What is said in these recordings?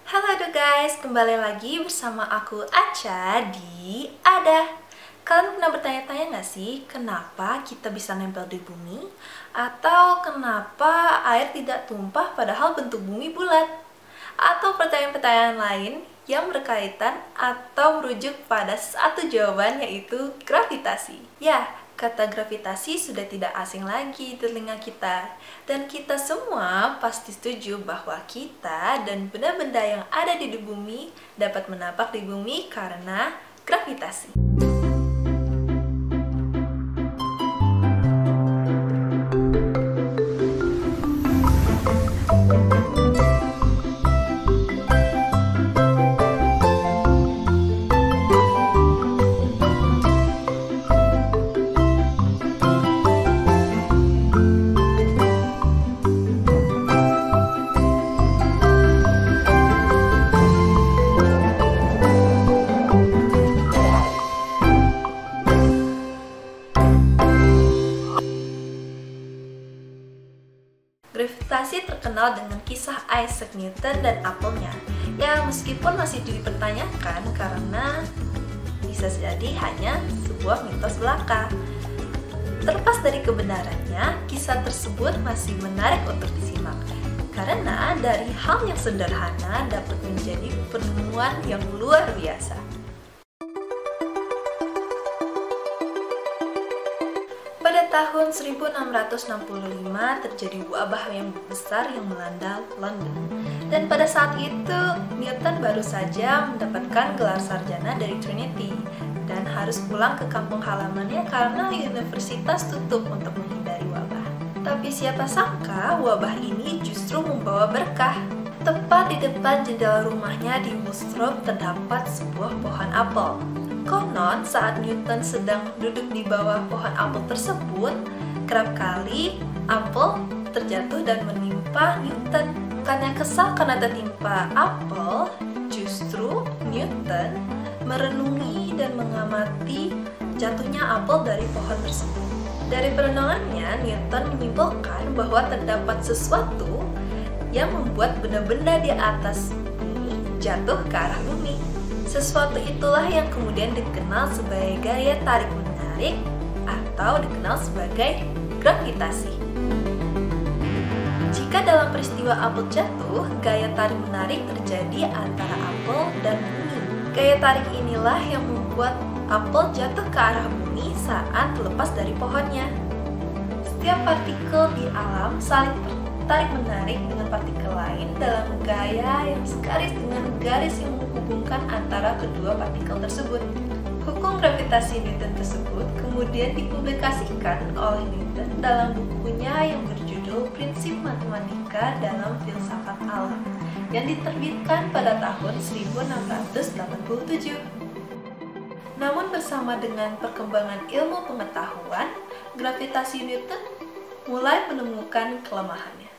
Halo guys, kembali lagi bersama aku Acha di Ada. Kalian pernah bertanya-tanya nggak sih kenapa kita bisa nempel di bumi? Atau kenapa air tidak tumpah padahal bentuk bumi bulat? Atau pertanyaan-pertanyaan lain yang berkaitan atau merujuk pada satu jawaban, yaitu gravitasi. Ya, kata gravitasi sudah tidak asing lagi di telinga kita. Dan kita semua pasti setuju bahwa kita dan benda-benda yang ada di bumi dapat menapak di bumi karena gravitasi. Gravitasi terkenal dengan kisah Isaac Newton dan apelnya, yang meskipun masih dipertanyakan karena bisa jadi hanya sebuah mitos belaka. Terlepas dari kebenarannya, kisah tersebut masih menarik untuk disimak, karena dari hal yang sederhana dapat menjadi penemuan yang luar biasa. Pada tahun 1665 terjadi wabah yang besar yang melanda London. Dan pada saat itu, Newton baru saja mendapatkan gelar sarjana dari Trinity dan harus pulang ke kampung halamannya karena universitas tutup untuk menghindari wabah. Tapi siapa sangka wabah ini justru membawa berkah. Tepat di depan jendela rumahnya di Woolsthorpe terdapat sebuah pohon apel. Konon saat Newton sedang duduk di bawah pohon apel tersebut, kerap kali apel terjatuh dan menimpa Newton. Bukannya kesal karena tertimpa apel, justru Newton merenungi dan mengamati jatuhnya apel dari pohon tersebut. Dari perenungannya, Newton menyimpulkan bahwa terdapat sesuatu yang membuat benda-benda di atas bumi jatuh ke arah bumi. Sesuatu itulah yang kemudian dikenal sebagai gaya tarik-menarik atau dikenal sebagai gravitasi. Jika dalam peristiwa apel jatuh, gaya tarik-menarik terjadi antara apel dan bumi. Gaya tarik inilah yang membuat apel jatuh ke arah bumi saat lepas dari pohonnya. Setiap partikel di alam saling tarik-menarik dengan partikel lain dalam gaya yang sekaris dengan garis yang menghubungkan antara kedua partikel tersebut. Hukum gravitasi Newton tersebut kemudian dipublikasikan oleh Newton dalam bukunya yang berjudul Prinsip Matematika dalam Filsafat Alam yang diterbitkan pada tahun 1687. Namun bersama dengan perkembangan ilmu pengetahuan, gravitasi Newton mulai menemukan kelemahannya.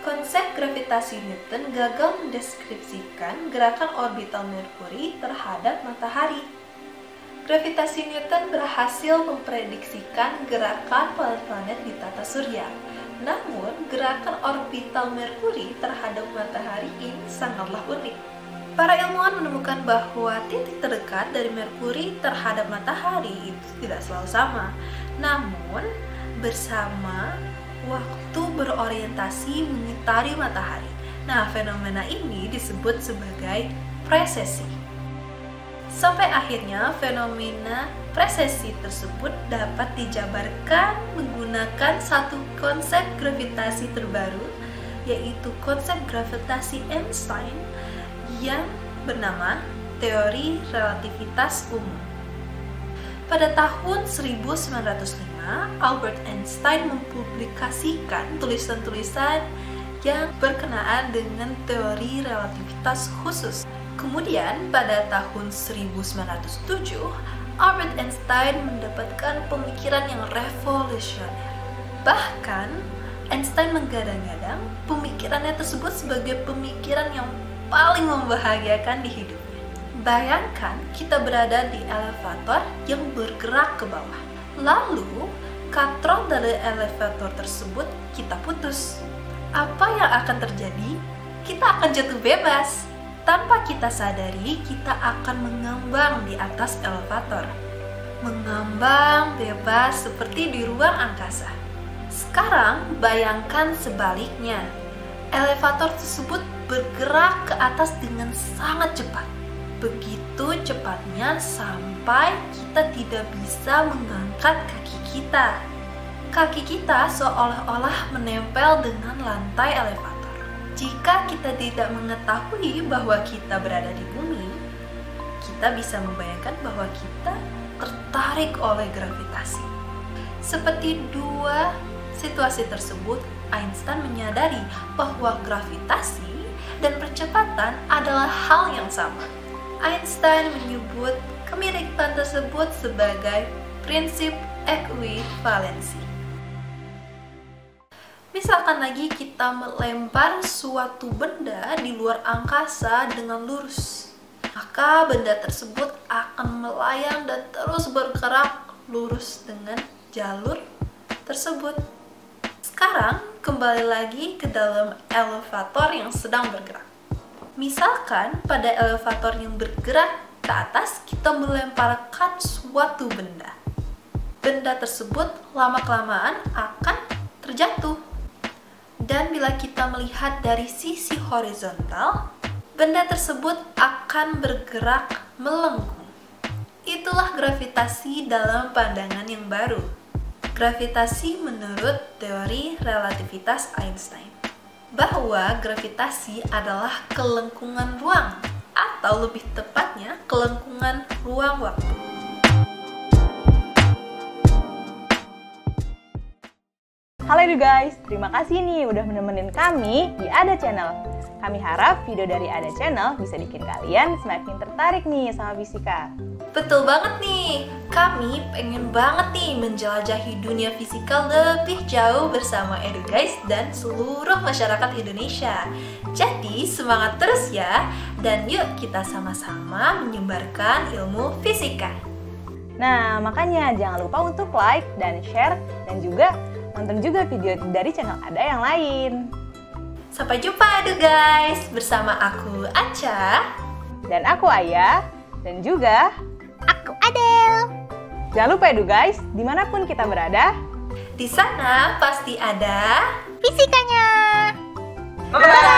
Konsep gravitasi Newton gagal mendeskripsikan gerakan orbital Merkuri terhadap matahari. Gravitasi Newton berhasil memprediksikan gerakan planet-planet di tata surya. Namun, gerakan orbital Merkuri terhadap matahari ini sangatlah unik. Para ilmuwan menemukan bahwa titik terdekat dari Merkuri terhadap matahari itu tidak selalu sama. Namun, bersama waktu berorientasi mengitari matahari. Nah, fenomena ini disebut sebagai precesi. Sampai akhirnya fenomena precesi tersebut dapat dijabarkan menggunakan satu konsep gravitasi terbaru, yaitu konsep gravitasi Einstein yang bernama teori relativitas umum. Pada tahun 1905, Albert Einstein mempublikasikan tulisan-tulisan yang berkenaan dengan teori relativitas khusus. Kemudian, pada tahun 1907, Albert Einstein mendapatkan pemikiran yang revolusioner. Bahkan, Einstein menggadang-gadang pemikirannya tersebut sebagai pemikiran yang paling membahagiakan di hidupnya. Bayangkan kita berada di elevator yang bergerak ke bawah. Lalu, katron dari elevator tersebut kita putus. Apa yang akan terjadi? Kita akan jatuh bebas. Tanpa kita sadari, kita akan mengambang di atas elevator. Mengambang bebas seperti di ruang angkasa. Sekarang bayangkan sebaliknya. Elevator tersebut bergerak ke atas dengan sangat cepat. Begitu cepatnya sampai kita tidak bisa mengangkat kaki kita. Kaki kita seolah-olah menempel dengan lantai elevator. Jika kita tidak mengetahui bahwa kita berada di bumi, kita bisa membayangkan bahwa kita tertarik oleh gravitasi. Seperti dua situasi tersebut, Einstein menyadari bahwa gravitasi dan percepatan adalah hal yang sama. Einstein menyebut kemiripan tersebut sebagai prinsip ekuivalensi. Misalkan lagi kita melempar suatu benda di luar angkasa dengan lurus, maka benda tersebut akan melayang dan terus bergerak lurus dengan jalur tersebut. Sekarang kembali lagi ke dalam elevator yang sedang bergerak. Misalkan pada elevator yang bergerak ke atas kita melemparkan suatu benda. Benda tersebut lama-kelamaan akan terjatuh. Dan bila kita melihat dari sisi horizontal, benda tersebut akan bergerak melengkung. Itulah gravitasi dalam pandangan yang baru. Gravitasi menurut teori relativitas Einstein. Bahwa gravitasi adalah kelengkungan ruang, atau lebih tepatnya kelengkungan ruang waktu. Halo guys, terima kasih nih udah menemenin kami di Ada Channel. Kami harap video dari Ada Channel bisa bikin kalian semakin tertarik nih sama fisika. Betul banget nih, kami pengen banget nih menjelajahi dunia fisika lebih jauh bersama Edu guys dan seluruh masyarakat Indonesia. Jadi semangat terus ya, dan yuk kita sama-sama menyebarkan ilmu fisika. Nah, makanya jangan lupa untuk like dan share dan juga nonton juga video dari channel Ada yang lain. Sampai jumpa Edu guys, bersama aku Aca dan aku Ayah dan juga aku Adel. Jangan lupa Edu guys, dimanapun kita berada, di sana pasti ada Fisikanya. Bye-bye.